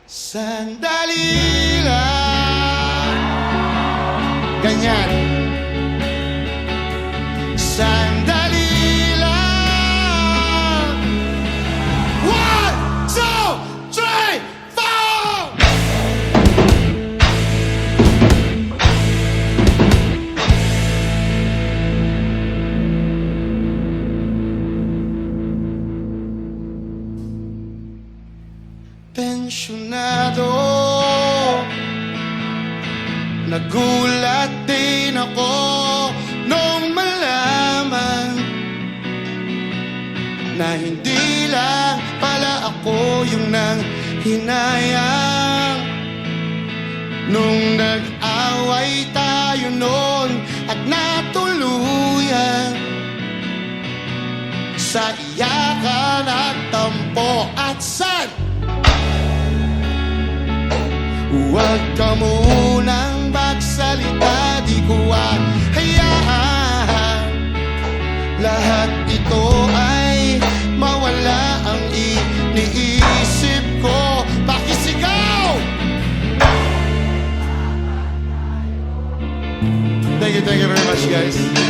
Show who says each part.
Speaker 1: Sandali lang. Ganyan. Sandali lang. 1, 2, 3, 4. Tensyonado, nagulat din ako nung malaman na hindi lang pala ako yung nanghinayang. Nung nag-away tayo noon at natuluyan sa iyakan at tampo at sad. Huwag ka munang magsalita, di ko hayaan lahat ito ay mawala ang iniisip ko. Pakisigaw! Thank you very much, guys.